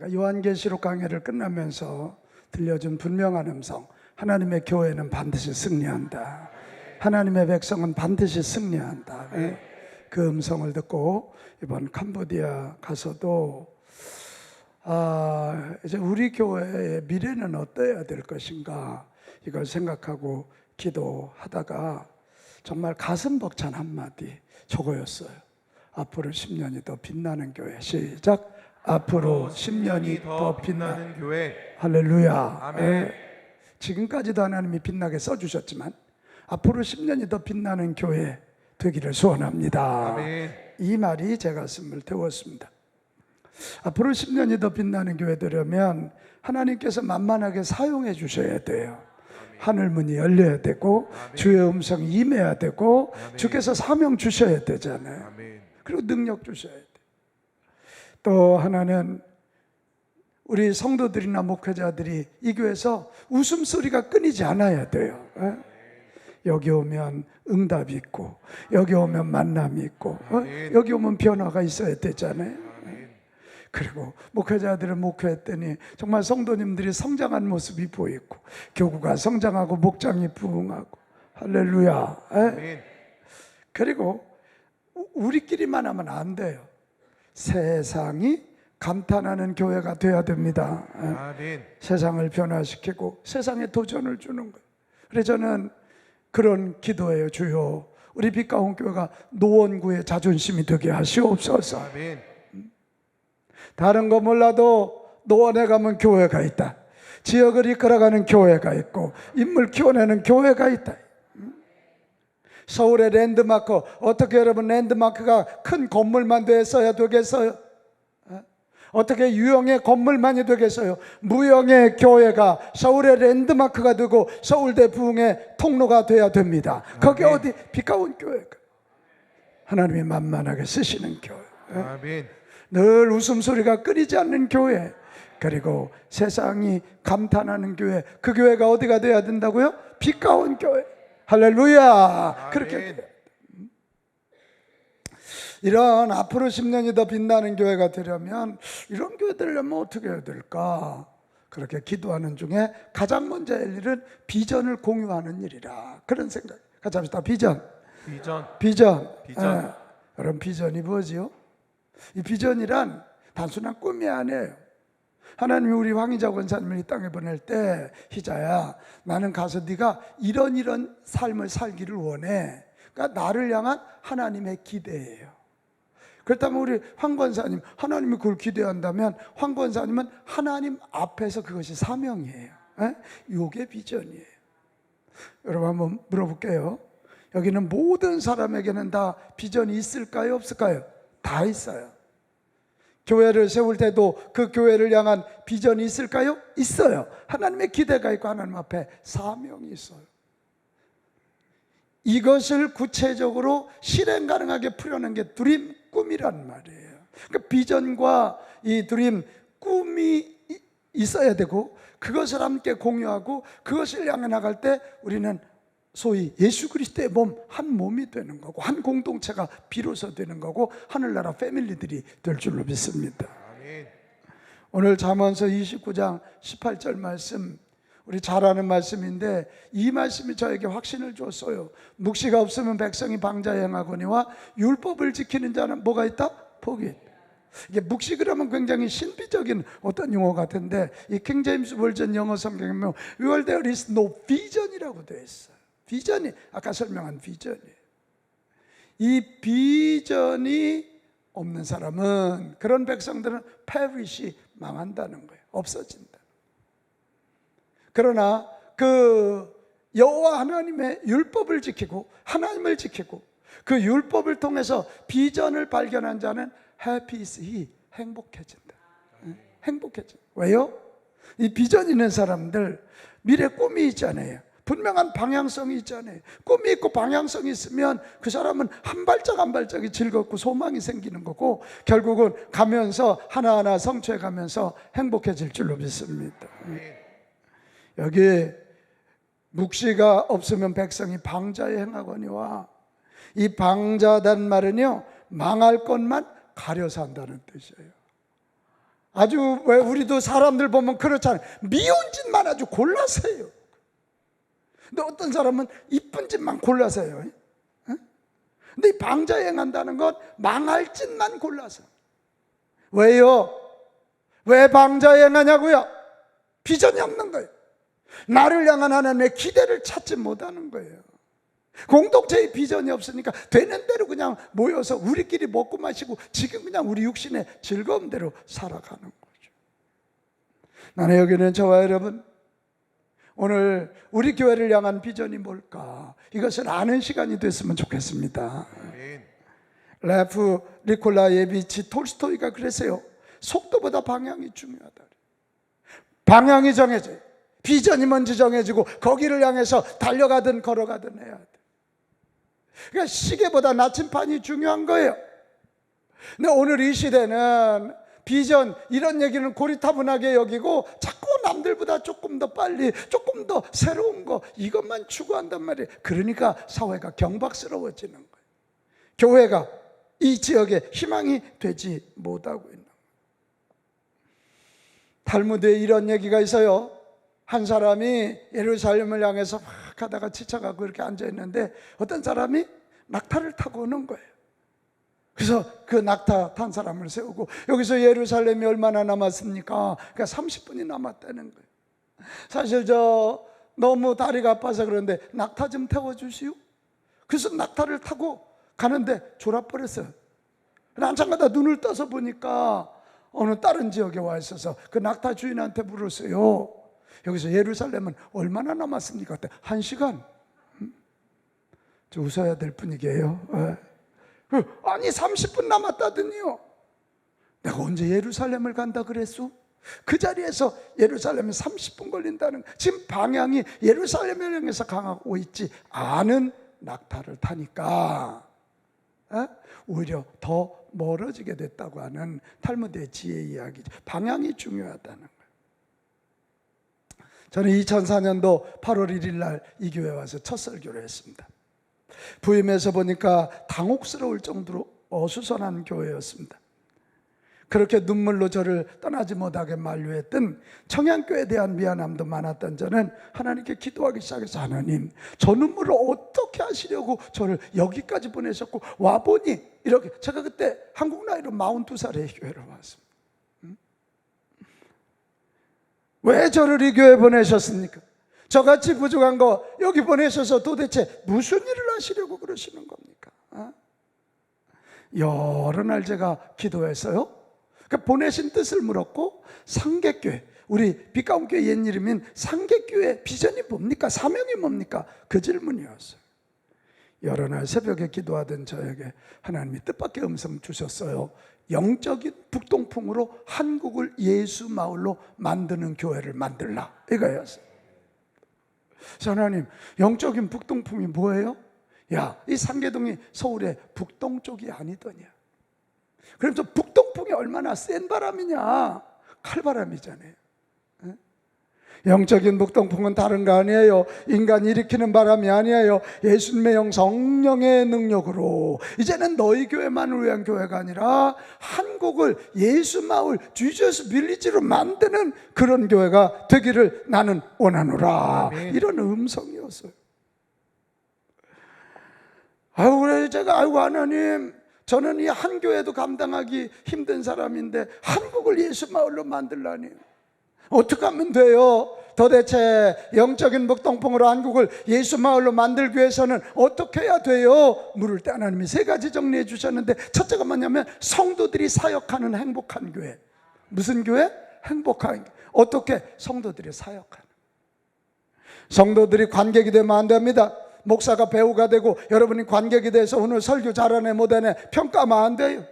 요한계시록 강해를 끝나면서 들려준 분명한 음성, 하나님의 교회는 반드시 승리한다. 하나님의 백성은 반드시 승리한다. 그 음성을 듣고 이번 캄보디아 가서도 이제 우리 교회의 미래는 어떠해야 될 것인가 이걸 생각하고 기도하다가 정말 가슴 벅찬 한마디 저거였어요. 앞으로 10년이 더 빛나는 교회. 시작. 앞으로 10년이 더 빛나는 교회. 할렐루야. 아멘. 지금까지도 하나님이 빛나게 써주셨지만 앞으로 10년이 더 빛나는 교회 되기를 소원합니다. 아멘. 이 말이 제 가슴을 태웠습니다. 앞으로 10년이 더 빛나는 교회 되려면 하나님께서 만만하게 사용해 주셔야 돼요. 하늘 문이 열려야 되고 주의 음성이 임해야 되고 주께서 사명 주셔야 되잖아요. 그리고 능력 주셔야 돼요. 또 하나는 우리 성도들이나 목회자들이 이 교회에서 웃음소리가 끊이지 않아야 돼요. 여기 오면 응답이 있고 여기 오면 만남이 있고 여기 오면 변화가 있어야 되잖아요. 그리고 목회자들은 목회했더니 정말 성도님들이 성장한 모습이 보이고 교구가 성장하고 목장이 부흥하고 할렐루야. 그리고 우리끼리만 하면 안 돼요. 세상이 감탄하는 교회가 돼야 됩니다. 아멘. 세상을 변화시키고 세상에 도전을 주는 거예요. 그래서 저는 그런 기도예요. 주여 우리 빛가운 교회가 노원구의 자존심이 되게 하시옵소서. 아멘. 다른 거 몰라도 노원에 가면 교회가 있다. 지역을 이끌어가는 교회가 있고 인물 키워내는 교회가 있다. 서울의 랜드마크, 어떻게 여러분 랜드마크가 큰 건물만 됐어야 되겠어요? 어떻게 유형의 건물만이 되겠어요? 무형의 교회가 서울의 랜드마크가 되고 서울대 부흥의 통로가 돼야 됩니다. 거기 어디? 빛가운 교회가 하나님이 만만하게 쓰시는 교회. 아멘. 늘 웃음소리가 끊이지 않는 교회, 그리고 세상이 감탄하는 교회. 그 교회가 어디가 돼야 된다고요? 빛가운 교회. 할렐루야. 그렇게 돼요. 이런 앞으로 10년이 더 빛나는 교회가 되려면 이런 교회 되려면 어떻게 해야 될까? 그렇게 기도하는 중에 가장 먼저 할 일은 비전을 공유하는 일이라, 그런 생각. 같이 합시다. 비전. 비전. 여러분 비전이 뭐지요? 이 비전이란 단순한 꿈이 아니에요. 하나님이 우리 황희자 권사님을 이 땅에 보낼 때, 희자야 나는 가서 네가 이런 삶을 살기를 원해. 그러니까 나를 향한 하나님의 기대예요. 그렇다면 우리 황 권사님, 하나님이 그걸 기대한다면 황 권사님은 하나님 앞에서 그것이 사명이에요. 이게 비전이에요. 여러분 한번 물어볼게요. 여기는 모든 사람에게는 다 비전이 있을까요? 없을까요? 다 있어요. 교회를 세울 때도 그 교회를 향한 비전이 있을까요? 있어요. 하나님의 기대가 있고 하나님 앞에 사명이 있어요. 이것을 구체적으로 실행 가능하게 풀어낸 게 드림, 꿈이란 말이에요. 그러니까 비전과 이 드림, 꿈이 있어야 되고 그것을 함께 공유하고 그것을 향해 나갈 때 우리는 소위 예수 그리스도의 몸, 한 몸이 되는 거고 한 공동체가 비로소 되는 거고 하늘나라 패밀리들이 될 줄로 믿습니다. 아멘. 오늘 잠언서 29장 18절 말씀, 우리 잘 아는 말씀인데 이 말씀이 저에게 확신을 줬어요. 묵시가 없으면 백성이 방자에 행하거니와 율법을 지키는 자는 뭐가 있다? 복이 있다. 이게 묵시 그러면 굉장히 신비적인 어떤 용어 같은데 이 킹 제임스 버전 영어 성경에 보면 Where there is no vision이라고 되어 있어요. 비전이 아까 설명한 비전이에요. 이 비전이 없는 사람은, 그런 백성들은 perish, 망한다는 거예요. 없어진다. 그러나 그 여호와 하나님의 율법을 지키고 하나님을 지키고 그 율법을 통해서 비전을 발견한 자는 happy is he, 행복해진다. 행복해진다. 왜요? 이 비전 있는 사람들 미래 꿈이 있잖아요. 분명한 방향성이 있잖아요. 꿈이 있고 방향성이 있으면 그 사람은 한 발짝 한 발짝이 즐겁고 소망이 생기는 거고 결국은 가면서 하나하나 성취해 가면서 행복해질 줄로 믿습니다. 여기 묵시가 없으면 백성이 방자에 행하거니와, 이 방자단 말은요 망할 것만 가려서 한다는 뜻이에요. 아주 왜 우리도 사람들 보면 그렇잖아요. 미운 짓만 아주 골라서 해요. 근데 어떤 사람은 이쁜 짓만 골라서 해요. 근데 이 방자행한다는 건 망할 짓만 골라서. 왜요? 왜 방자행하냐고요? 비전이 없는 거예요. 나를 향한 하나님의 기대를 찾지 못하는 거예요. 공동체의 비전이 없으니까 되는 대로 그냥 모여서 우리끼리 먹고 마시고 지금 그냥 우리 육신의 즐거움대로 살아가는 거죠. 나는 여기는 저와 여러분, 오늘 우리 교회를 향한 비전이 뭘까? 이것을 아는 시간이 됐으면 좋겠습니다. 레프 니콜라예비치 톨스토이가 그랬어요. 속도보다 방향이 중요하다. 방향이 정해져요. 비전이 먼저 정해지고 거기를 향해서 달려가든 걸어가든 해야 돼. 그러니까 시계보다 나침판이 중요한 거예요. 근데 오늘 이 시대는 비전 이런 얘기는 고리타분하게 여기고 자꾸 남들보다 조금 더 빨리 조금 더 새로운 거 이것만 추구한단 말이에요. 그러니까 사회가 경박스러워지는 거예요. 교회가 이 지역에 희망이 되지 못하고 있는 거예요. 탈무드에 이런 얘기가 있어요. 한 사람이 예루살렘을 향해서 막 가다가 지쳐가고 이렇게 앉아있는데 어떤 사람이 낙타를 타고 오는 거예요. 그래서 그 낙타 탄 사람을 세우고 여기서 예루살렘이 얼마나 남았습니까? 그러니까 30분이 남았다는 거예요. 사실 저 너무 다리가 아파서 그런데 낙타 좀 태워주시오. 그래서 낙타를 타고 가는데 졸아버렸어요. 한참 가다 눈을 떠서 보니까 어느 다른 지역에 와 있어서 그 낙타 주인한테 물었어요. 여기서 예루살렘은 얼마나 남았습니까? 그때 1시간. 저 웃어야 될 분위기예요. 아니 30분 남았다더니요. 내가 언제 예루살렘을 간다 그랬소? 그 자리에서 예루살렘에 30분 걸린다는, 지금 방향이 예루살렘을 향해서 가고 있지 않은 낙타를 타니까 오히려 더 멀어지게 됐다고 하는 탈무드의 지혜 이야기죠. 방향이 중요하다는 거예요. 저는 2004년도 8월 1일 날 이 교회 와서 첫 설교를 했습니다. 부임해서 보니까 당혹스러울 정도로 어수선한 교회였습니다. 그렇게 눈물로 저를 떠나지 못하게 만류했던 청양교회에 대한 미안함도 많았던 저는 하나님께 기도하기 시작해서, 하나님, 저 눈물을 어떻게 하시려고 저를 여기까지 보내셨고, 와보니 이렇게, 제가 그때 한국 나이로 42살에 교회를 왔습니다. 왜 저를 이 교회에 보내셨습니까? 저같이 부족한 거 여기 보내셔서 도대체 무슨 일을 하시려고 그러시는 겁니까? 여러 날 제가 기도했어요. 그러니까 보내신 뜻을 물었고, 상객교회, 우리 빛가운교회 옛 이름인 상객교회 비전이 뭡니까? 사명이 뭡니까? 그 질문이었어요. 여러 날 새벽에 기도하던 저에게 하나님이 뜻밖의 음성 주셨어요. 영적인 북동풍으로 한국을 예수 마을로 만드는 교회를 만들라, 이거였어요. 하나님, 영적인 북동풍이 뭐예요? 야, 이 상계동이 서울의 북동쪽이 아니더냐. 그래서 북동풍이 얼마나 센 바람이냐, 칼바람이잖아요. 영적인 북동풍은 다른 거 아니에요. 인간이 일으키는 바람이 아니에요. 예수님의 영 성령의 능력으로 이제는 너희 교회만을 위한 교회가 아니라 한국을 예수 마을 주저스 빌리지로 만드는 그런 교회가 되기를 나는 원하노라. 아멘. 이런 음성이었어요. 그래 제가 하나님, 저는 이 한 교회도 감당하기 힘든 사람인데 한국을 예수 마을로 만들라니 어떻게 하면 돼요? 도대체 영적인 북동풍으로 한국을 예수 마을로 만들기 위해서는 어떻게 해야 돼요? 물을 때 하나님이 3가지 정리해 주셨는데, 첫째가 뭐냐면 성도들이 사역하는 행복한 교회. 무슨 교회? 행복한 교회. 어떻게? 성도들이 사역하는. 성도들이 관객이 되면 안 됩니다. 목사가 배우가 되고 여러분이 관객이 돼서 오늘 설교 잘하네 못하네 평가하면 안 돼요.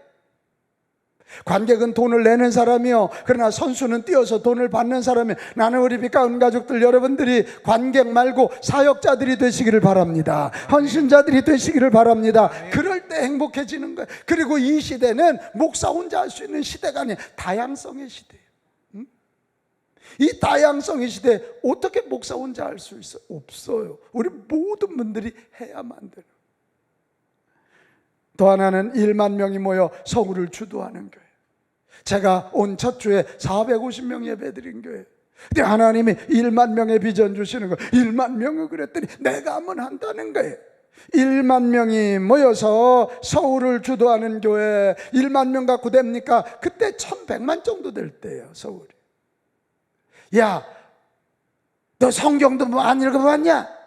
관객은 돈을 내는 사람이요, 그러나 선수는 뛰어서 돈을 받는 사람이요. 나는 우리 빛가운 가족들 여러분들이 관객 말고 사역자들이 되시기를 바랍니다. 헌신자들이 되시기를 바랍니다. 그럴 때 행복해지는 거예요. 그리고 이 시대는 목사 혼자 할 수 있는 시대가 아니에요. 다양성의 시대예요. 이 다양성의 시대에 어떻게 목사 혼자 할 수 있어요? 없어요. 우리 모든 분들이 해야만 돼요. 또 하나는 1만 명이 모여 서울을 주도하는 교회. 제가 온 첫 주에 450명 예배드린 교회. 근데 하나님이 1만 명의 비전 주시는 거예요. 1만 명을 그랬더니 내가 하면 한다는 거예요. 1만 명이 모여서 서울을 주도하는 교회 1만 명 갖고 됩니까? 그때 1100만 정도 될 때예요, 서울이. 야, 너 성경도 안 읽어봤냐?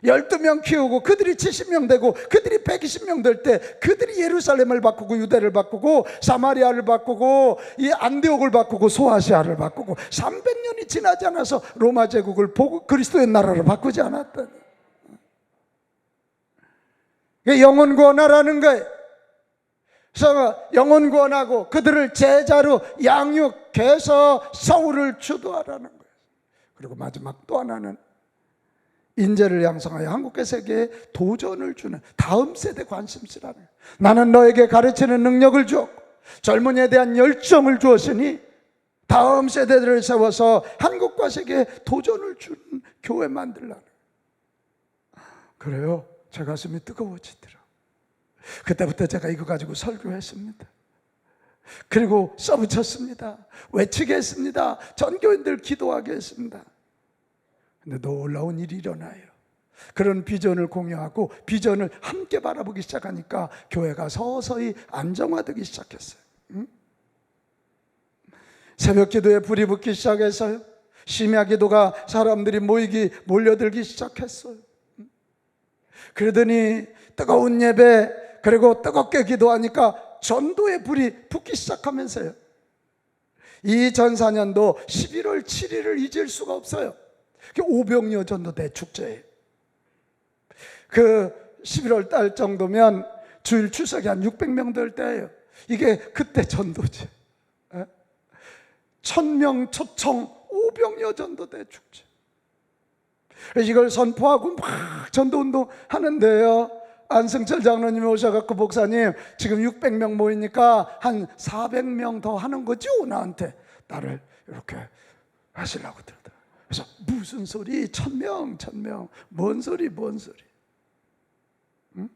12명 키우고 그들이 70명 되고 그들이 120명 될 때 그들이 예루살렘을 바꾸고 유대를 바꾸고 사마리아를 바꾸고 이 안디옥을 바꾸고 소아시아를 바꾸고 300년이 지나지 않아서 로마 제국을 보고 그리스도의 나라를 바꾸지 않았다니. 영혼 구원하라는 거예요. 그래서 영혼 구원하고 그들을 제자로 양육해서 서울을 주도하라는 거예요. 그리고 마지막 또 하나는 인재를 양성하여 한국계 세계에 도전을 주는 다음 세대 관심사라는 거예요. 나는 너에게 가르치는 능력을 주었고 젊은이에 대한 열정을 주었으니 다음 세대들을 세워서 한국과 세계에 도전을 주는 교회 만들라는 거예요. 그래요. 제 가슴이 뜨거워지더라. 그때부터 제가 이거 가지고 설교했습니다. 그리고 써붙였습니다. 외치게 했습니다. 전교인들 기도하게 했습니다. 근데 놀라운 일이 일어나요. 그런 비전을 공유하고 비전을 함께 바라보기 시작하니까 교회가 서서히 안정화되기 시작했어요. 새벽 기도에 불이 붙기 시작했어요. 심야 기도가 사람들이 몰려들기 시작했어요. 그러더니 뜨거운 예배 그리고 뜨겁게 기도하니까 전도의 불이 붙기 시작하면서요. 2004년도 11월 7일을 잊을 수가 없어요. 오병이어 전도대 축제예요. 그 11월 달 정도면 주일 출석이 한 600명 될 때예요. 이게 그때 전도제. 1000명 초청 오병이어 전도대 축제. 이걸 선포하고 막 전도운동 하는데요, 안승철 장로님이 오셔갖고 목사님 지금 600명 모이니까 한 400명 더 하는 거죠? 나한테 나를 이렇게 하시려고 들더라. 그래서 무슨 소리? 1000명 뭔 소리? 응?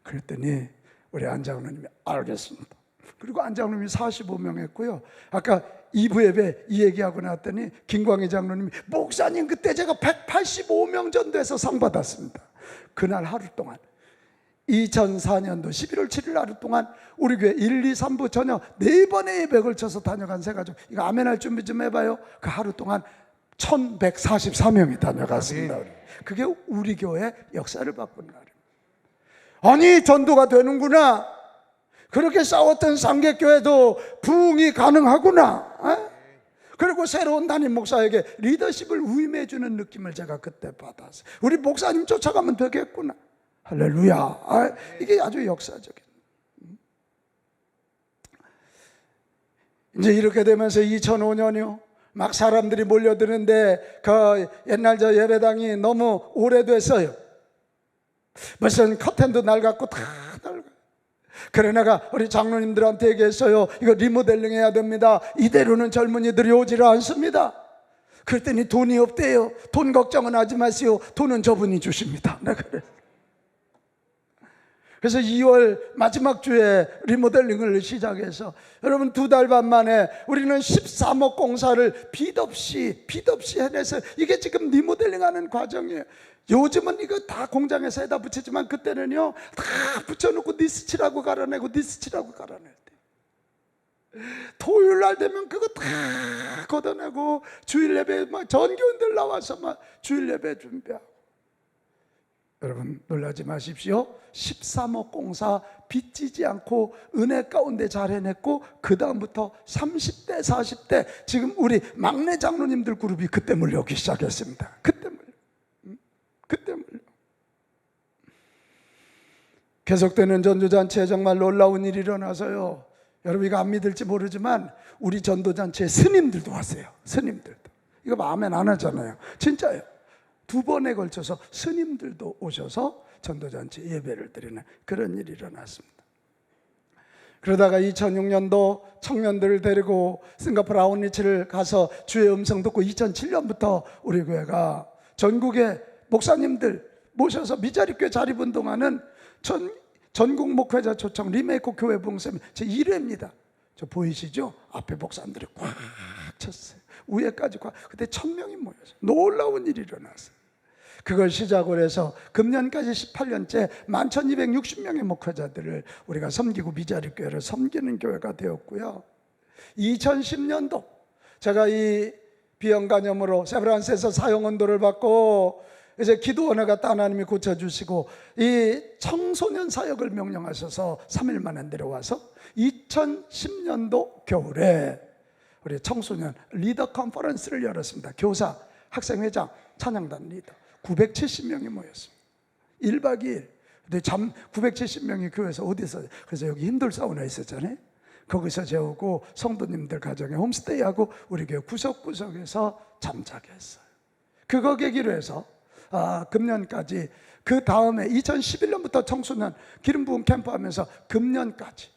그랬더니 우리 안 장로님이 알겠습니다. 그리고 안 장로님이 45명 했고요. 아까 2부 예배 이 얘기하고 나왔더니 김광희 장로님이 목사님 그때 제가 185명 전도해서 상 받았습니다. 그날 하루 동안 2004년도 11월 7일 하루 동안 우리 교회 1, 2, 3부 저녁 4번의 예배 걸쳐서 다녀간 세 가족, 이거 아멘할 준비 좀 해봐요. 그 하루 동안 1144명이 다녀갔습니다. 그게 우리 교회 역사를 바꾼 날입니다. 아니 전도가 되는구나, 그렇게 싸웠던 상계교회도 부흥이 가능하구나. 그리고 새로운 담임 목사에게 리더십을 위임해주는 느낌을 제가 그때 받았어요. 우리 목사님 쫓아가면 되겠구나. 할렐루야. 이게 아주 역사적인. 이제 이렇게 되면서 2005년이요. 막 사람들이 몰려드는데 그 옛날 저 예배당이 너무 오래됐어요. 무슨 커튼도 낡았고 다 낡아요. 그래 내가 우리 장로님들한테 얘기했어요. 이거 리모델링 해야 됩니다. 이대로는 젊은이들이 오지를 않습니다. 그랬더니 돈이 없대요. 돈 걱정은 하지 마세요. 돈은 저분이 주십니다. 내가 그래. 그래서 2월 마지막 주에 리모델링을 시작해서 여러분 2달 반 만에 우리는 13억 공사를 빚 없이 해내서 이게 지금 리모델링하는 과정이에요. 요즘은 이거 다 공장에서 해다 붙이지만 그때는요 다 붙여놓고 니스칠하고 갈아내고 니스칠하고 갈아낼 때 토요일 날 되면 그거 다 걷어내고 주일 예배 막 전교인들 나와서 막 주일 예배 준비하고. 여러분 놀라지 마십시오. 13억 공사 빚지지 않고 은혜 가운데 잘 해냈고 그 다음부터 30대 40대 지금 우리 막내 장로님들 그룹이 그때 물려오기 시작했습니다. 그때 물려. 계속되는 전도잔치에 정말 놀라운 일이 일어나서요. 여러분 이거 안 믿을지 모르지만 우리 전도잔치에 스님들도 왔어요. 스님들도. 이거 아멘 안 하잖아요. 진짜예요. 2번에 걸쳐서 스님들도 오셔서 전도잔치 예배를 드리는 그런 일이 일어났습니다. 그러다가 2006년도 청년들을 데리고 싱가포르 아웃리치를 가서 주의 음성 듣고 2007년부터 우리 교회가 전국의 목사님들 모셔서 미자립교회 자립운동하는 전국 목회자 초청 리메이크 교회 봉사님 제 1회입니다. 저 보이시죠? 앞에 목사님들이 꽉 찼어요. 위에까지 꽉. 그때 1000명이 모였어요. 놀라운 일이 일어났어요. 그걸 시작으로 해서 금년까지 18년째 11,260명의 목회자들을 우리가 섬기고 미자리 교회를 섬기는 교회가 되었고요. 2010년도 제가 이 비형간염으로 세브란스에서 사형언도를 받고 이제 기도원에 갔다 하나님이 고쳐주시고 이 청소년 사역을 명령하셔서 3일 만에 내려와서 2010년도 겨울에 우리 청소년 리더 컨퍼런스를 열었습니다. 교사, 학생회장, 찬양단 리더 970명이 모였습니다. 1박 2일. 근데 970명이 교회에서 어디서, 그래서 여기 힘들 사우나 있었잖아요. 거기서 재우고 성도님들 가정에 홈스테이하고 우리 교회 구석구석에서 잠자게 했어요. 그거 계기로 해서 금년까지, 그 다음에 2011년부터 청소년 기름 부음 캠프 하면서 금년까지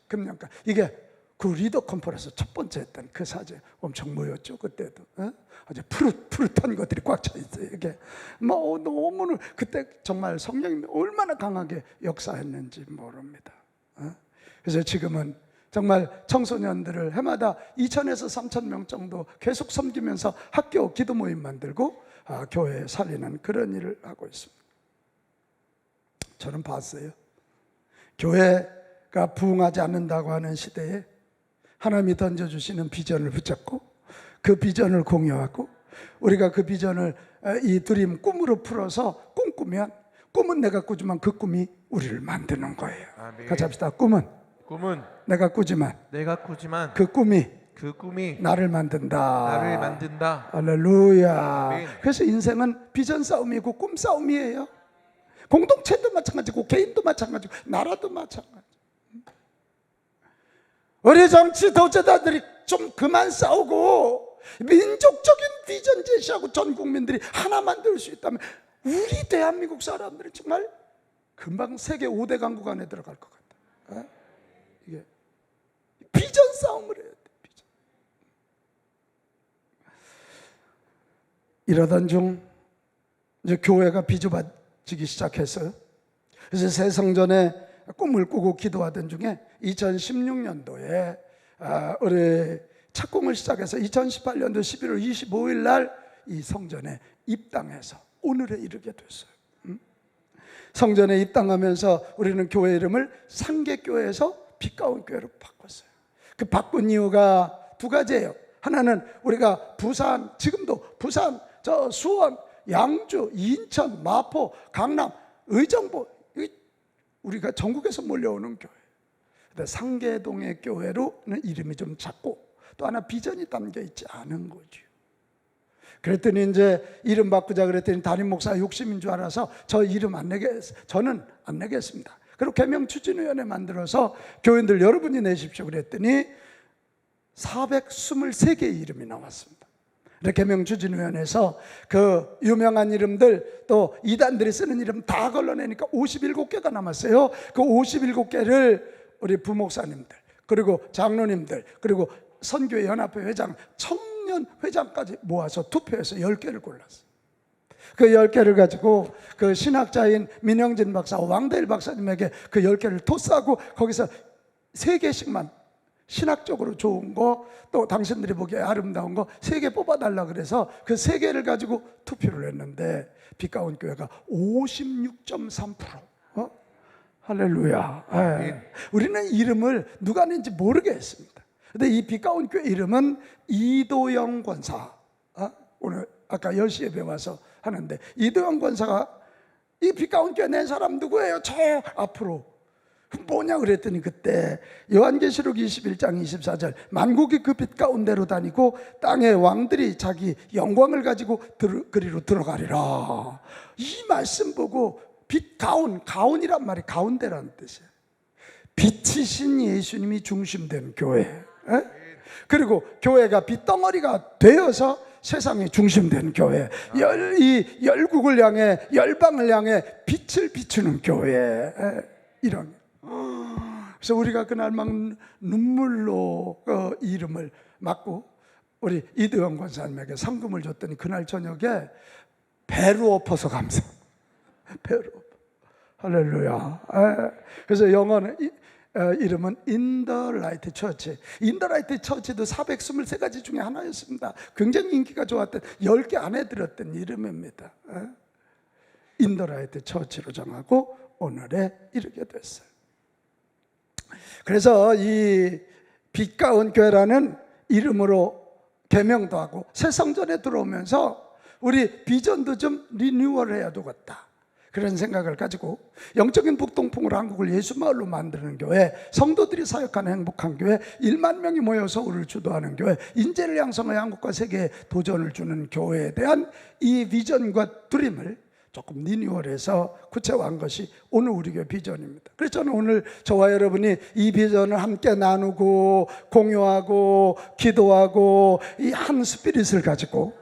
이게 그 리더 컨퍼런스 첫 번째 했던 그 사제 엄청 모였죠. 그때도 아주 푸릇푸릇한 것들이 꽉 차 있어요. 이게 뭐 너무 그때 정말 성령님이 얼마나 강하게 역사했는지 모릅니다. 그래서 지금은 정말 청소년들을 해마다 2,000에서 3,000명 정도 계속 섬기면서 학교 기도 모임 만들고 교회 살리는 그런 일을 하고 있습니다. 저는 봤어요. 교회가 부흥하지 않는다고 하는 시대에 하나님이 던져주시는 비전을 붙잡고 그 비전을 공유하고 우리가 그 비전을 이 드림 꿈으로 풀어서 꿈꾸면, 꿈은 내가 꾸지만 그 꿈이 우리를 만드는 거예요. 같이 합시다. 꿈은 내가 꾸지만 그 꿈이 나를 만든다. 할렐루야. 아멘. 그래서 인생은 비전 싸움이고 꿈 싸움이에요. 공동체도 마찬가지고 개인도 마찬가지고 나라도 마찬가지. 우리 정치 독재자들이 좀 그만 싸우고 민족적인 비전 제시하고 전 국민들이 하나 만들 수 있다면 우리 대한민국 사람들은 정말 금방 세계 5대 강국 안에 들어갈 것 같다. 이게 비전 싸움을 해야 돼. 비전. 이러던 중 이제 교회가 비좁아지기 시작했어요. 그래서 새 성전에 꿈을 꾸고 기도하던 중에 2016년도에 우리 착공을 시작해서 2018년도 11월 25일 날 이 성전에 입당해서 오늘에 이르게 됐어요. 성전에 입당하면서 우리는 교회 이름을 상계교회에서 빛가운 교회로 바꿨어요. 그 바꾼 이유가 두 가지예요. 하나는 우리가 부산, 지금도 부산, 수원, 양주, 인천, 마포, 강남, 의정부, 우리가 전국에서 몰려오는 교회. 근데 상계동의 교회로는 이름이 좀 작고 또 하나 비전이 담겨 있지 않은 거죠. 그랬더니 이제 이름 바꾸자 그랬더니 담임 목사 욕심인 줄 알아서 저 이름 안 내겠어요. 저는 안 내겠습니다. 그리고 개명 추진위원회 만들어서 교인들 여러분이 내십시오 그랬더니 423개의 이름이 나왔습니다. 개명 추진위원회에서 그 유명한 이름들 또 이단들이 쓰는 이름 다 걸러내니까 57개가 남았어요. 그 57개를 우리 부목사님들 그리고 장로님들 그리고 선교회 연합회 회장, 청년 회장까지 모아서 투표해서 10개를 골랐어요. 그 10개를 가지고 그 신학자인 민영진 박사, 왕대일 박사님에게 그 10개를 토스하고 거기서 3개씩만 신학적으로 좋은 거, 또 당신들이 보기에 아름다운 거 3개 뽑아달라 그래서 그 3개를 가지고 투표를 했는데 빛가운 교회가 56.3%. 할렐루야. 우리는 이름을 누가 낸지 모르게 했습니다. 근데 이 빛가운 교회 이름은 이도영 권사. 오늘 아까 10시에 배워서 하는데 이도영 권사가 이 빛가운 교회 낸 사람 누구예요? 저 앞으로. 뭐냐 그랬더니 그때 요한계시록 21장 24절 만국이 그 빛 가운데로 다니고 땅의 왕들이 자기 영광을 가지고 그리로 들어가리라. 이 말씀 보고 빛 가운이란 말이 가운데라는 뜻이에요. 빛이신 예수님이 중심된 교회. 그리고 교회가 빛덩어리가 되어서 세상이 중심된 교회. 이 열국을 향해 열방을 향해 빛을 비추는 교회. 이런. 그래서 우리가 그날 막 눈물로 이름을 맡고 우리 이도영 권사님에게 상금을 줬더니 그날 저녁에 배로 엎어서 감사. 배로 엎어. 할렐루야. 그래서 영어는 이름은 인더라이트 처치. 인더라이트 처치도 423가지 중에 하나였습니다. 굉장히 인기가 좋았던 10개 안에 들었던 이름입니다. 인더라이트 처치로 정하고 오늘에 이르게 됐어요. 그래서 이 빛 가운 교회라는 이름으로 개명도 하고 새 성전에 들어오면서 우리 비전도 좀 리뉴얼해야 되겠다, 그런 생각을 가지고 영적인 북동풍으로 한국을 예수마을로 만드는 교회, 성도들이 사역하는 행복한 교회, 1만 명이 모여서 우리를 주도하는 교회, 인재를 양성하여 한국과 세계에 도전을 주는 교회에 대한 이 비전과 드림을 조금 리뉴얼해서 구체화한 것이 오늘 우리 교회 비전입니다. 그래서 저는 오늘 저와 여러분이 이 비전을 함께 나누고 공유하고 기도하고 이 한 스피릿을 가지고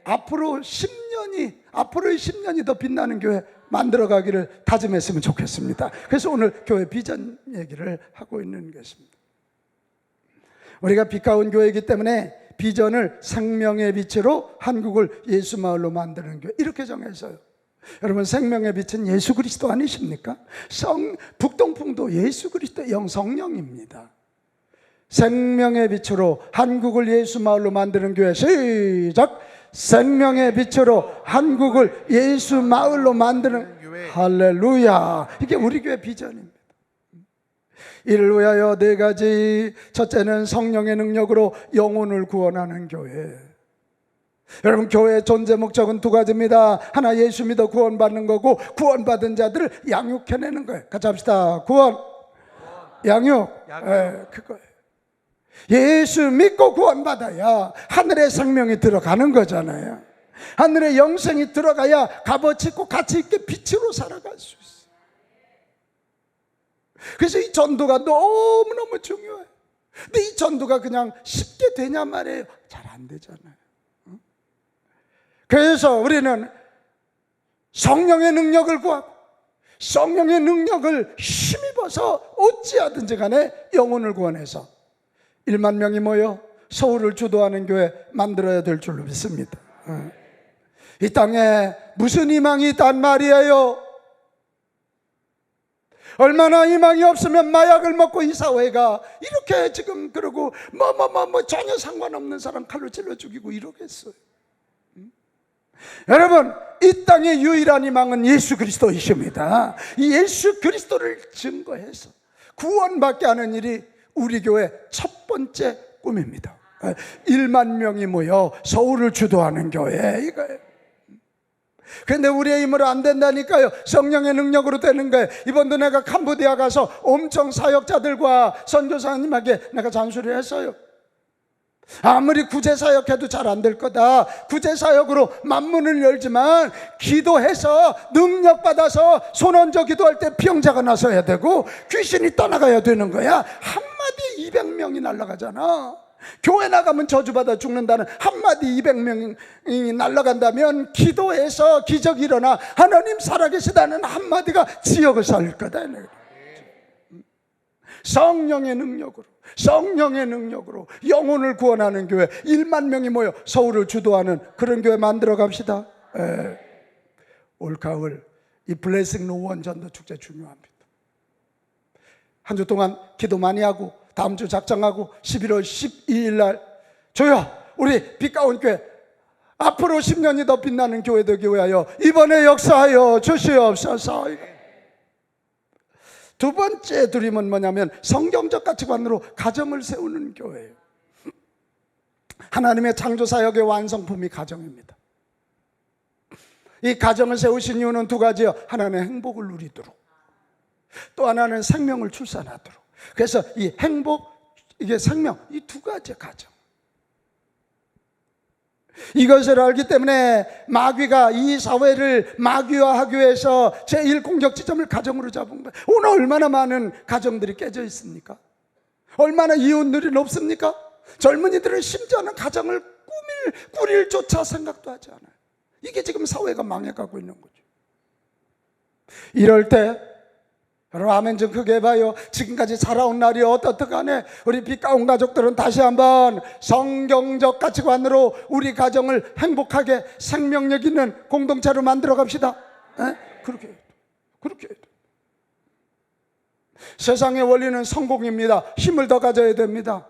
앞으로의 10년이 더 빛나는 교회 만들어가기를 다짐했으면 좋겠습니다. 그래서 오늘 교회 비전 얘기를 하고 있는 것입니다. 우리가 빛 가운 교회이기 때문에 비전을 생명의 빛으로 한국을 예수마을로 만드는 교회, 이렇게 정했어요. 여러분, 생명의 빛은 예수 그리스도 아니십니까? 북동풍도 예수 그리스도의 성령입니다. 생명의 빛으로 한국을 예수마을로 만드는 교회, 시작! 생명의 빛으로 한국을 예수마을로 만드는 교회. 할렐루야! 이게 우리 교회 비전입니다. 이를 위하여 4가지. 첫째는 성령의 능력으로 영혼을 구원하는 교회. 여러분, 교회의 존재 목적은 2가지입니다. 하나, 예수 믿어 구원받는 거고, 구원받은 자들을 양육해내는 거예요. 같이 합시다. 구원, 양육. 그거예요. 예수 믿고 구원받아야 하늘의 생명이 들어가는 거잖아요. 하늘의 영생이 들어가야 값어치 있고 가치 있게 빛으로 살아갈 수 있어요. 그래서 이 전도가 너무너무 중요해요. 근데 이 전도가 그냥 쉽게 되냐 말이에요. 잘 안 되잖아요. 그래서 우리는 성령의 능력을 구하고 성령의 능력을 힘입어서 어찌하든지 간에 영혼을 구원해서 1만 명이 모여 서울을 주도하는 교회 만들어야 될 줄로 믿습니다. 이 땅에 무슨 희망이 있단 말이에요? 얼마나 희망이 없으면 마약을 먹고 이 사회가 이렇게 지금 그러고 전혀 상관없는 사람 칼로 찔러 죽이고 이러겠어요. 여러분, 이 땅의 유일한 희망은 예수 그리스도이십니다. 이 예수 그리스도를 증거해서 구원받게 하는 일이 우리 교회 첫 번째 꿈입니다. 1만 명이 모여 서울을 주도하는 교회, 이거예요. 그런데 우리의 힘으로 안 된다니까요. 성령의 능력으로 되는 거예요. 이번도 내가 캄보디아 가서 엄청 사역자들과 선교사님에게 내가 잔소리를 했어요. 아무리 구제사역해도 잘 안 될 거다. 구제사역으로 만문을 열지만 기도해서 능력받아서 손 얹어 기도할 때 병자가 나서야 되고 귀신이 떠나가야 되는 거야. 한마디에 200명이 날아가잖아. 교회 나가면 저주받아 죽는다는 한마디 200명이 날아간다면 기도해서 기적이 일어나 하나님 살아계시다는 한마디가 지역을 살릴 거다. 성령의 능력으로 영혼을 구원하는 교회, 1만 명이 모여 서울을 주도하는 그런 교회 만들어 갑시다. 올 가을 이 블레싱 노원 전도 축제 중요합니다. 한 주 동안 기도 많이 하고 다음 주 작정하고 11월 12일 날 주여, 우리 빛 가운 교회 앞으로 10년이 더 빛나는 교회 되기 위하여 이번에 역사하여 주시옵소서. 두 번째 드림은 뭐냐면 성경적 가치관으로 가정을 세우는 교회예요. 하나님의 창조사역의 완성품이 가정입니다. 이 가정을 세우신 이유는 2가지요. 하나는 행복을 누리도록, 또 하나는 생명을 출산하도록. 그래서 이 행복, 이게 생명, 이 2가지 가정, 이것을 알기 때문에 마귀가 이 사회를 마귀화하기 위해서 제1공격 지점을 가정으로 잡은 거예요. 오늘 얼마나 많은 가정들이 깨져 있습니까? 얼마나 이혼율이 높습니까? 젊은이들은 심지어는 가정을 꾸릴 조차 생각도 하지 않아요. 이게 지금 사회가 망해가고 있는 거죠. 이럴 때 여러분, 아멘 좀 크게 해봐요. 지금까지 살아온 날이 어떻간에 우리 빛 가운 가족들은 다시 한번 성경적 가치관으로 우리 가정을 행복하게 생명력 있는 공동체로 만들어 갑시다. 그렇게 해야 돼. 세상의 원리는 성공입니다. 힘을 더 가져야 됩니다.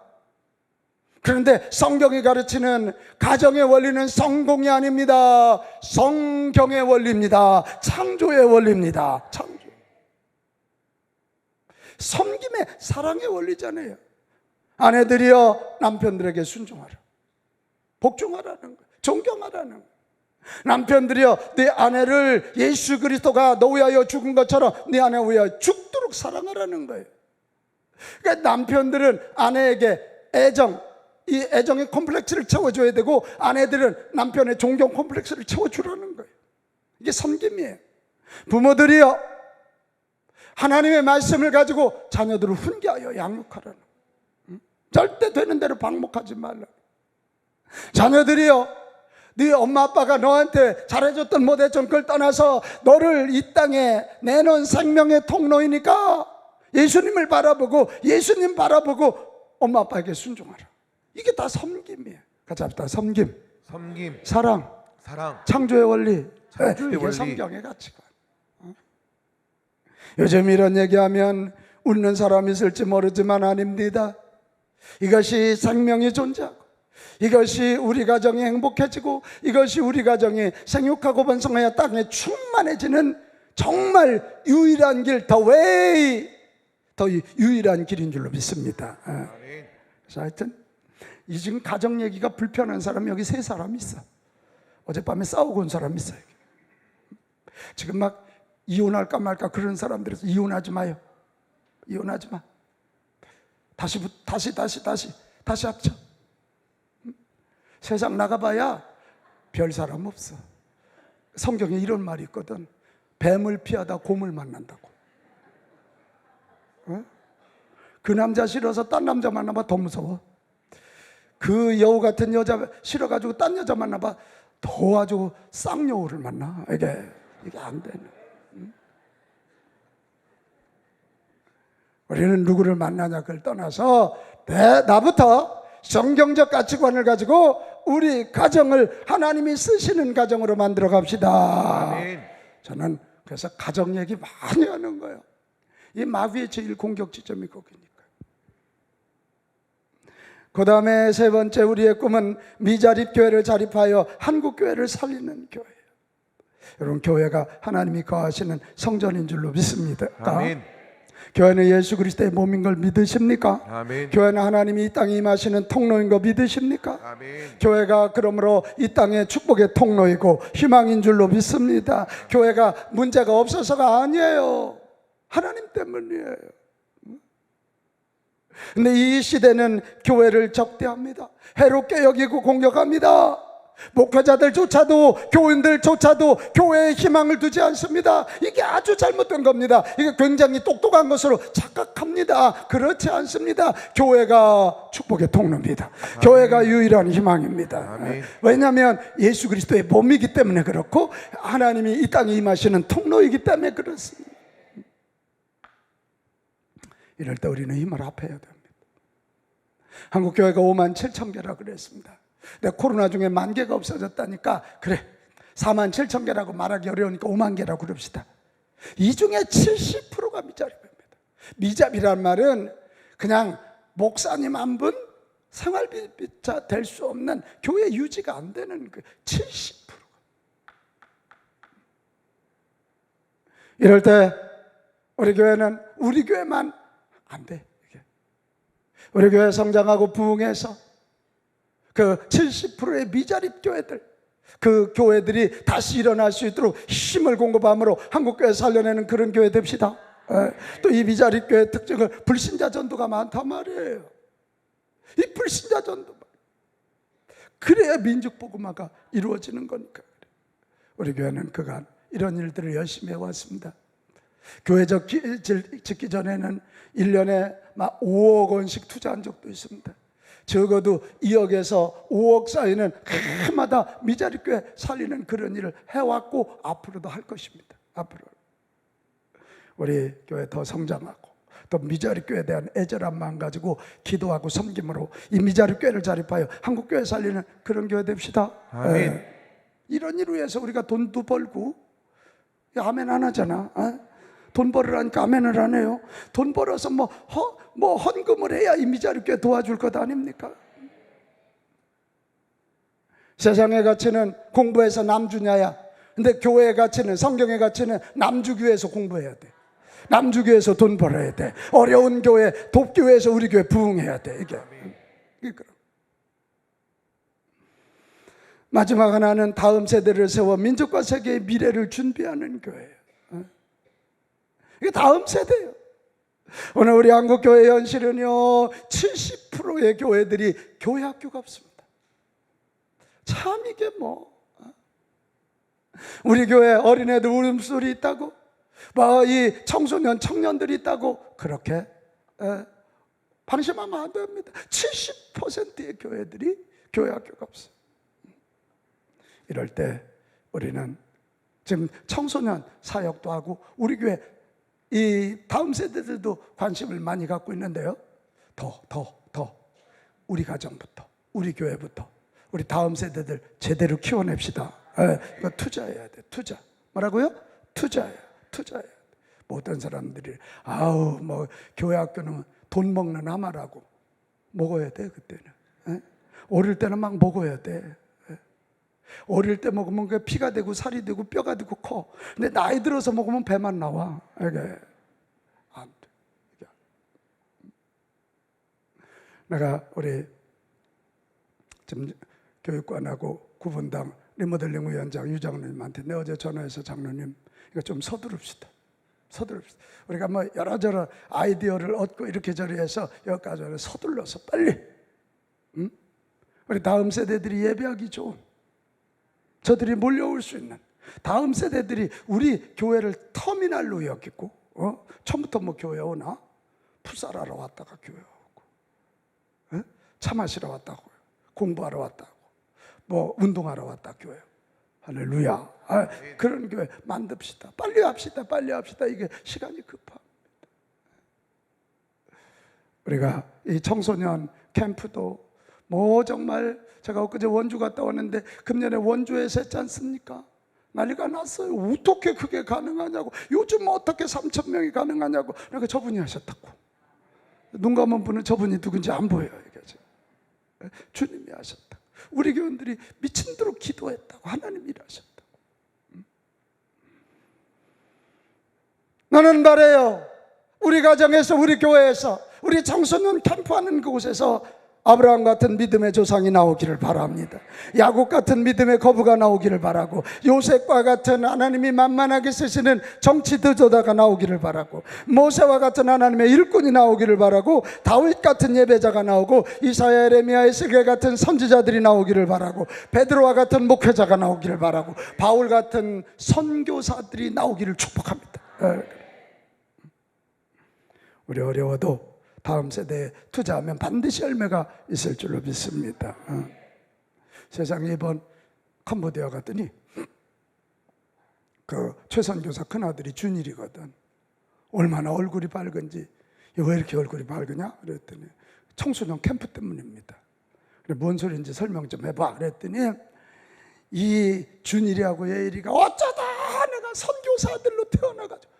그런데 성경이 가르치는 가정의 원리는 성공이 아닙니다. 성경의 원리입니다. 창조의 원리입니다. 창조. 섬김의 사랑의 원리잖아요. 아내들이여 남편들에게 순종하라. 복종하라는 거예요. 존경하라는 거예요. 남편들이여 네 아내를 예수 그리스도가 너 위하여 죽은 것처럼 네 아내 위하여 죽도록 사랑하라는 거예요. 그러니까 남편들은 아내에게 이 애정의 콤플렉스를 채워줘야 되고, 아내들은 남편의 존경 콤플렉스를 채워주라는 거예요. 이게 섬김이에요. 부모들이여 하나님의 말씀을 가지고 자녀들을 훈계하여 양육하라는 거예요. 절대 되는 대로 방목하지 말라. 자녀들이여 네 엄마 아빠가 너한테 잘해줬던 못해줬던 걸 떠나서 너를 이 땅에 내놓은 생명의 통로이니까 예수님을 바라보고 예수님 바라보고 엄마 아빠에게 순종하라. 이게 다 섬김이에요. 같이 합시다. 섬김, 사랑, 창조의 원리. 이게 성경의 가치관. 요즘 이런 얘기하면 웃는 사람이 있을지 모르지만 아닙니다. 이것이 생명이 존재하고, 이것이 우리 가정이 행복해지고, 이것이 우리 가정이 생육하고 번성하여 땅에 충만해지는 정말 유일한 길, 더 유일한 길인 줄로 믿습니다. 그래서 하여튼 이 지금 가정 얘기가 불편한 사람이 여기 3사람 있어. 어젯밤에 싸우고 온 사람 있어요. 지금 막 이혼할까 말까 그런 사람들에서 이혼하지 마요. 이혼하지 마. 다시 합쳐. 세상 나가봐야 별 사람 없어. 성경에 이런 말이 있거든. 뱀을 피하다 곰을 만난다고. 그 남자 싫어서 딴 남자 만나봐 더 무서워. 그 여우 같은 여자 싫어가지고 딴 여자 만나봐 더 아주 쌍여우를 만나. 이게 안 되네. 우리는 누구를 만나냐 그걸 떠나서 나부터 성경적 가치관을 가지고 우리 가정을 하나님이 쓰시는 가정으로 만들어 갑시다. 아멘. 저는 그래서 가정 얘기 많이 하는 거예요. 이 마귀의 제일 공격 지점이 거기니까. 그 다음에 3번째 우리의 꿈은 미자립 교회를 자립하여 한국 교회를 살리는 교회예요. 여러분, 교회가 하나님이 거하시는 성전인 줄로 믿습니다. 아멘. 교회는 예수 그리스도의 몸인 걸 믿으십니까? 아멘. 교회는 하나님이 이 땅에 임하시는 통로인 거 믿으십니까? 아멘. 교회가 그러므로 이 땅의 축복의 통로이고 희망인 줄로 믿습니다. 교회가 문제가 없어서가 아니에요. 하나님 때문이에요. 근데 이 시대는 교회를 적대합니다. 해롭게 여기고 공격합니다. 목회자들조차도, 교인들조차도 교회에 희망을 두지 않습니다. 이게 아주 잘못된 겁니다. 이게 굉장히 똑똑한 것으로 착각합니다. 그렇지 않습니다. 교회가 축복의 통로입니다. 아멘. 교회가 유일한 희망입니다. 아멘. 왜냐하면 예수 그리스도의 몸이기 때문에 그렇고, 하나님이 이 땅에 임하시는 통로이기 때문에 그렇습니다. 이럴 때 우리는 힘을 합해야 됩니다. 한국교회가 57,000개라 그랬습니다. 근데 코로나 중에 10,000개가 없어졌다니까, 그래 47,000개라고 말하기 어려우니까 50,000개라고 그럽시다. 이 중에 70%가 미자립입니다. 미자립이란 말은 그냥 목사님 한 분 생활비자 될 수 없는, 교회 유지가 안 되는 그 70%가. 이럴 때 우리 교회는 우리 교회만 안 돼. 우리 교회 성장하고 부흥해서 그 70%의 미자립 교회들, 그 교회들이 다시 일어날 수 있도록 힘을 공급함으로 한국교회 살려내는 그런 교회 됩시다. 또 이 미자립 교회의 특징은 불신자 전도가 많단 말이에요. 이 불신자 전도, 그래야 민족 복음화가 이루어지는 거니까. 우리 교회는 그간 이런 일들을 열심히 해왔습니다. 교회 짓기 전에는 1년에 막 5억 원씩 투자한 적도 있습니다. 적어도 2억에서 5억 사이는 해마다 미자립 교회 살리는 그런 일을 해왔고 앞으로도 할 것입니다. 앞으로 우리 교회 더 성장하고 또 미자립 교회에 대한 애절한 마음 가지고 기도하고 섬김으로 이 미자립 교회를 자립하여 한국 교회 살리는 그런 교회 됩시다. 아멘. 이런 일을 위해서 우리가 돈도 벌고, 아멘 안 하잖아. 돈 벌으라니까 아멘을 안 해요. 돈 벌어서 뭐 헌금을 해야 이미자리교회 도와줄 것 아닙니까? 세상의 가치는 공부해서 남주냐야. 근데 교회의 가치는, 성경의 가치는 남주교회에서 공부해야 돼. 남주교회에서 돈 벌어야 돼. 어려운 교회, 돕교회에서 우리 교회 부흥해야 돼. 이게. 마지막 하나는 다음 세대를 세워 민족과 세계의 미래를 준비하는 교회예요. 이게 다음 세대예요. 오늘 우리 한국교회 현실은요, 70%의 교회들이 교회 학교가 없습니다. 참 이게 우리 교회 어린애들 울음소리 있다고, 이 청소년 청년들이 있다고 그렇게 방심하면 안 됩니다. 70%의 교회들이 교회 학교가 없어요. 이럴 때 우리는 지금 청소년 사역도 하고 우리 교회 이 다음 세대들도 관심을 많이 갖고 있는데요, 더 우리 가정부터, 우리 교회부터 우리 다음 세대들 제대로 키워냅시다. 이거 투자해야 돼. 투자. 뭐라고요? 투자해야 돼. 어떤 사람들이 교회 학교는 돈 먹는 하마라고. 먹어야 돼. 그때는 어릴 때는 막 먹어야 돼. 어릴 때 먹으면 그게 피가 되고 살이 되고 뼈가 되고 커. 근데 나이 들어서 먹으면 배만 나와. 이게 안 돼. 내가 우리 지금 교육관하고 구분당 리모델링 위원장 유장로님한테 내 어제 전화해서 장로님 이거 좀 서두릅시다. 우리가 여러저러 아이디어를 얻고 이렇게 해서 여기까지 서둘러서 빨리 우리 다음 세대들이 예배하기 좋은, 저들이 몰려올 수 있는 다음 세대들이 우리 교회를 터미널로 여기고 처음부터 교회 오나? 풋살하러 왔다가 교회 오고, 차 마시러 왔다고요, 공부하러 왔다고, 운동하러 왔다 교회. 할렐루야. 그런 교회 만듭시다. 빨리 합시다. 이게 시간이 급합니다. 우리가 이 청소년 캠프도 정말, 제가 엊그제 원주 갔다 왔는데 금년에 원주에서 했지 않습니까? 난리가 났어요. 어떻게 그게 가능하냐고, 요즘 어떻게 3,000명이 가능하냐고. 그러니까 저분이 하셨다고. 눈 감은 분은 저분이 누군지 안 보여요. 이게 주님이 하셨다고. 우리 교원들이 미친 대로 기도했다고. 하나님이 일하셨다고. 나는 말해요, 우리 가정에서, 우리 교회에서, 우리 청소년 캠프하는 그곳에서 아브라함 같은 믿음의 조상이 나오기를 바랍니다. 야곱 같은 믿음의 거부가 나오기를 바라고, 요셉과 같은 하나님이 만만하게 쓰시는 정치 지도자가 나오기를 바라고, 모세와 같은 하나님의 일꾼이 나오기를 바라고, 다윗 같은 예배자가 나오고, 이사야, 에레미야, 에스겔 같은 선지자들이 나오기를 바라고, 베드로와 같은 목회자가 나오기를 바라고, 바울 같은 선교사들이 나오기를 축복합니다. 우리 어려워도 다음 세대에 투자하면 반드시 열매가 있을 줄로 믿습니다. 세상에 이번 캄보디아 갔더니 그 최선교사 큰아들이 준일이거든. 얼마나 얼굴이 밝은지. 왜 이렇게 얼굴이 밝으냐? 그랬더니 청소년 캠프 때문입니다. 그래, 뭔 소리인지 설명 좀 해봐. 그랬더니 이 준일이하고 예일이가 어쩌다 내가 선교사 아들로 태어나가지고,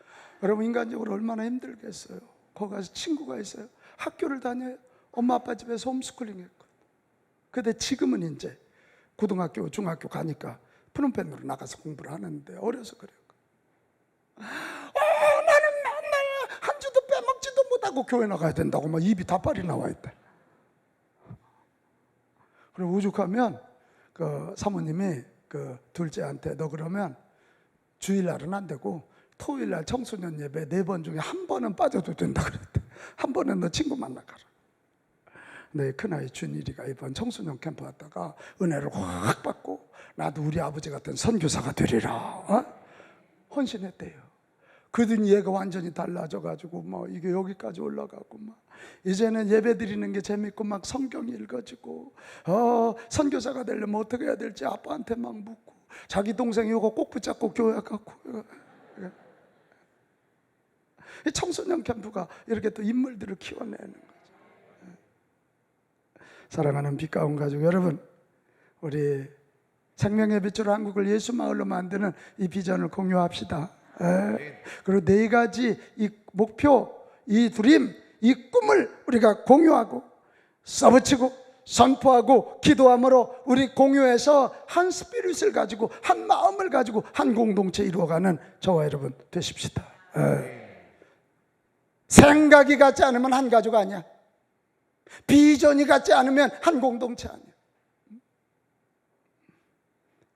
여러분 인간적으로 얼마나 힘들겠어요. 거기 가서 친구가 있어요. 학교를 다녀요. 엄마 아빠 집에서 홈스쿨링 했거든. 근데 지금은 이제 고등학교, 중학교 가니까 프놈펜으로 나가서 공부를 하는데 어려서 그래요. 나는 맨날 한 주도 빼먹지도 못하고 교회 나가야 된다고 막 입이 다빨이 나와 있다. 그리고 오죽하면 그 사모님이 그 둘째한테 너 그러면 주일날은 안 되고 토요일날 청소년 예배 4번 중에 한 번은 빠져도 된다 그랬대. 한 번은 너 친구 만나가라. 내 큰아이 준일이가 이번 청소년 캠프 왔다가 은혜를 확 받고 나도 우리 아버지 같은 선교사가 되리라 헌신했대요. 그러더니 얘가 완전히 달라져가지고 이게 여기까지 올라가고 이제는 예배 드리는 게 재밌고 막 성경 읽어지고 선교사가 되려면 어떻게 해야 될지 아빠한테 막 묻고, 자기 동생이 이거 꼭 붙잡고 교회 가고. 이 청소년 캠프가 이렇게 또 인물들을 키워내는 거죠. 사랑하는 빛가운 가족 여러분, 우리 생명의 빛으로 한국을 예수 마을로 만드는 이 비전을 공유합시다. 그리고 네 가지 이 목표, 이 드림, 이 꿈을 우리가 공유하고 써붙이고 선포하고 기도함으로 우리 공유해서 한 스피릿을 가지고 한 마음을 가지고 한 공동체 이루어가는 저와 여러분 되십시다. 생각이 같지 않으면 한 가족 아니야. 비전이 같지 않으면 한 공동체 아니야.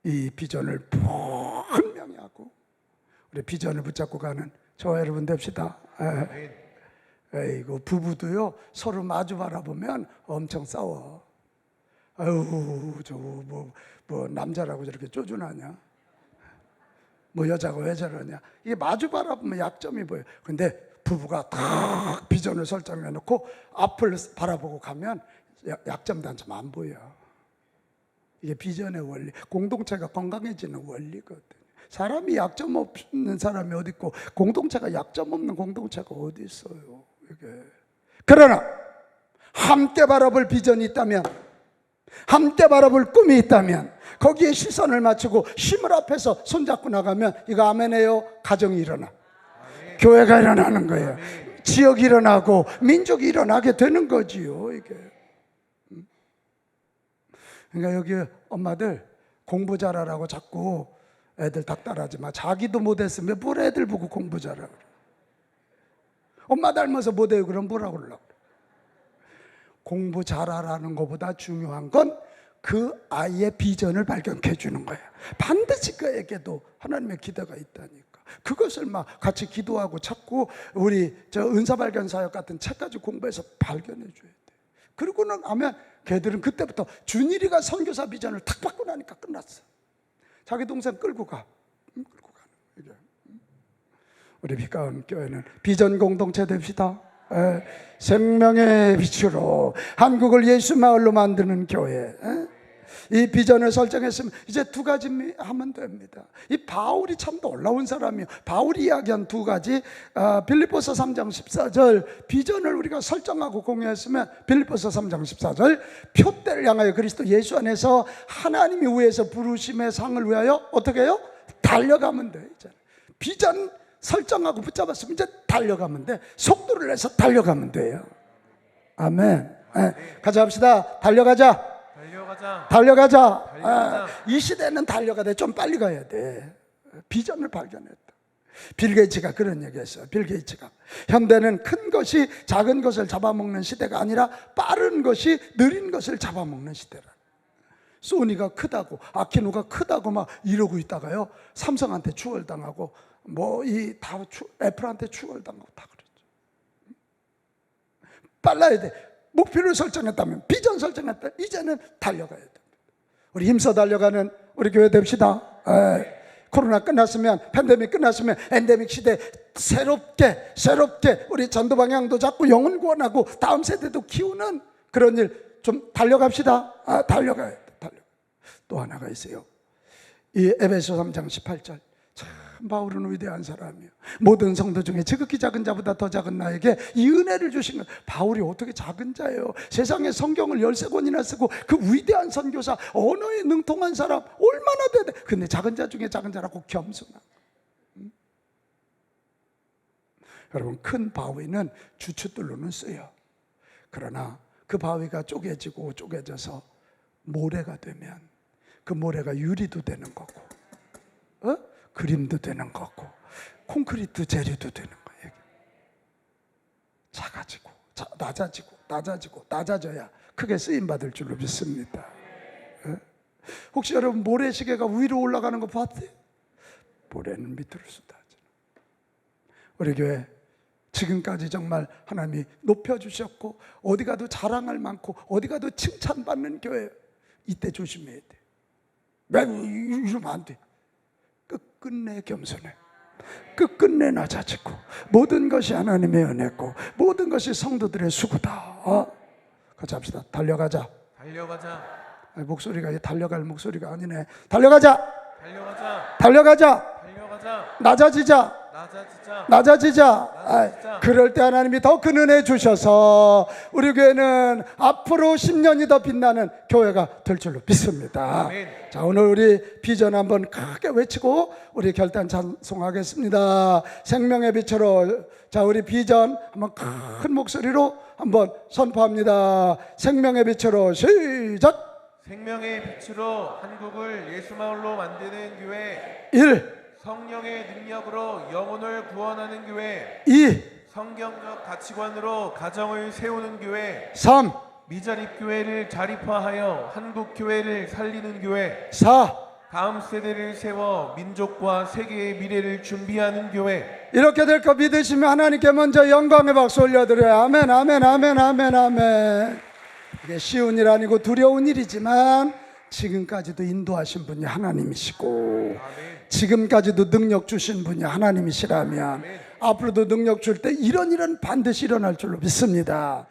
이 비전을 분명히 하고 우리 비전을 붙잡고 가는 저와 여러분 됩시다. 이거 부부도요 서로 마주 바라보면 엄청 싸워. 아유 저 뭐 남자라고 저렇게 쪼준하냐? 뭐 여자가 왜 저러냐? 이게 마주 바라보면 약점이 보여. 근데 부부가 딱 비전을 설정해 놓고 앞을 바라보고 가면 약점 단점 안 보여. 이게 비전의 원리, 공동체가 건강해지는 원리거든. 사람이 약점 없는 사람이 어디 있고 공동체가 약점 없는 공동체가 어디 있어요. 이게. 그러나 함께 바라볼 비전이 있다면, 함께 바라볼 꿈이 있다면 거기에 시선을 맞추고 힘을 합해서 손잡고 나가면 이거 아멘해요. 가정이 일어나, 교회가 일어나는 거예요. 지역이 일어나고 민족이 일어나게 되는 거지요. 이게. 그러니까 여기 엄마들 공부 잘하라고 자꾸 애들 닥달하지 마. 자기도 못했으면 뭘 애들 보고 공부 잘하라 그래. 엄마 닮아서 못해요. 그럼 뭐라고 그러려고 그래. 공부 잘하라는 것보다 중요한 건 그 아이의 비전을 발견해 주는 거야. 반드시 그에게도 하나님의 기대가 있다니까. 그것을 막 같이 기도하고 찾고 우리 저 은사발견 사역 같은 책 가지고 공부해서 발견해 줘야 돼. 그러고는 하면 걔들은 그때부터 준일이가 선교사 비전을 탁 받고 나니까 끝났어. 자기 동생 끌고 가. 끌고 가는 이게. 우리 빛가운 교회는 비전 공동체 됩시다. 생명의 빛으로 한국을 예수 마을로 만드는 교회. 이 비전을 설정했으면 이제 두 가지 하면 됩니다. 이 바울이 참 놀라운 사람이에요. 바울이 이야기한 두 가지, 빌립보서 3장 14절 비전을 우리가 설정하고 공유했으면 빌립보서 3장 14절 표대를 향하여 그리스도 예수 안에서 하나님이 위에서 부르심의 상을 위하여 어떻게 해요? 달려가면 돼. 이제 비전 설정하고 붙잡았으면 이제 달려가면 돼. 속도를 내서 달려가면 돼요. 아멘. 가자 합시다. 달려가자. 달려가자. 이 시대는 달려가야 돼. 좀 빨리 가야 돼. 비전을 발견했다. 빌 게이츠가 그런 얘기했어요. 빌 게이츠가 현대는 큰 것이 작은 것을 잡아먹는 시대가 아니라 빠른 것이 느린 것을 잡아먹는 시대라. 소니가 크다고 아키노가 크다고 막 이러고 있다가요 삼성한테 추월당하고 뭐 이 다 애플한테 추월당하고 다 그랬죠. 빨라야 돼. 목표를 설정했다면, 비전 설정했다, 이제는 달려가야 됩니다. 우리 힘써 달려가는 우리 교회 됩시다. 코로나 끝났으면, 팬데믹 끝났으면 엔데믹 시대 새롭게 우리 전도 방향도 잡고 영혼 구원하고 다음 세대도 키우는 그런 일 좀 달려갑시다. 달려가야 돼. 또 하나가 있어요. 이 에베소 3장 18절. 참 바울은 위대한 사람이에요. 모든 성도 중에 지극히 작은 자보다 더 작은 나에게 이 은혜를 주신 것. 바울이 어떻게 작은 자예요? 세상에 성경을 13권이나 쓰고 그 위대한 선교사, 언어에 능통한 사람 얼마나 돼야 돼? 근데 작은 자 중에 작은 자라고 겸손한. 여러분, 큰 바위는 주춧돌로는 쓰여. 그러나 그 바위가 쪼개져서 모래가 되면 그 모래가 유리도 되는 거고, 그림도 되는 거고, 콘크리트 재료도 되는 거예요. 작아지고 낮아져야 크게 쓰임받을 줄로 믿습니다. 혹시 여러분 모래시계가 위로 올라가는 거 봤어요? 모래는 밑으로 쏟아져. 우리 교회 지금까지 정말 하나님이 높여주셨고 어디 가도 자랑할 많고 어디 가도 칭찬받는 교회. 이때 조심해야 돼. 왜 이러면 안 돼. 끝끝내 겸손해. 끝끝내 낮아지고 모든 것이 하나님의 은혜고 모든 것이 성도들의 수고다. 같이 합시다. 달려가자. 목소리가 달려갈 목소리가 아니네. 달려가자. 낮아지자. 낮아지자. 그럴 때 하나님이 더 큰 은혜 주셔서 우리 교회는 앞으로 10년이 더 빛나는 교회가 될 줄로 믿습니다. 아멘. 자, 오늘 우리 비전 한번 크게 외치고 우리 결단 찬송하겠습니다. 생명의 빛으로. 자, 우리 비전 한번 큰 목소리로 한번 선포합니다. 생명의 빛으로 시작. 생명의 빛으로 한국을 예수마을로 만드는 교회. 1, 성령의 능력으로 영혼을 구원하는 교회. 2, 성경적 가치관으로 가정을 세우는 교회. 3, 미자립 교회를 자립화하여 한국 교회를 살리는 교회. 4. 다음 세대를 세워 민족과 세계의 미래를 준비하는 교회. 이렇게 될 거 믿으시면 하나님께 먼저 영광의 박수 올려드려요. 아멘, 아멘, 아멘, 아멘, 아멘. 이게 쉬운 일 아니고 두려운 일이지만 지금까지도 인도하신 분이 하나님이시고 지금까지도 능력 주신 분이 하나님이시라면 앞으로도 능력 줄 때 이런 일은 반드시 일어날 줄로 믿습니다.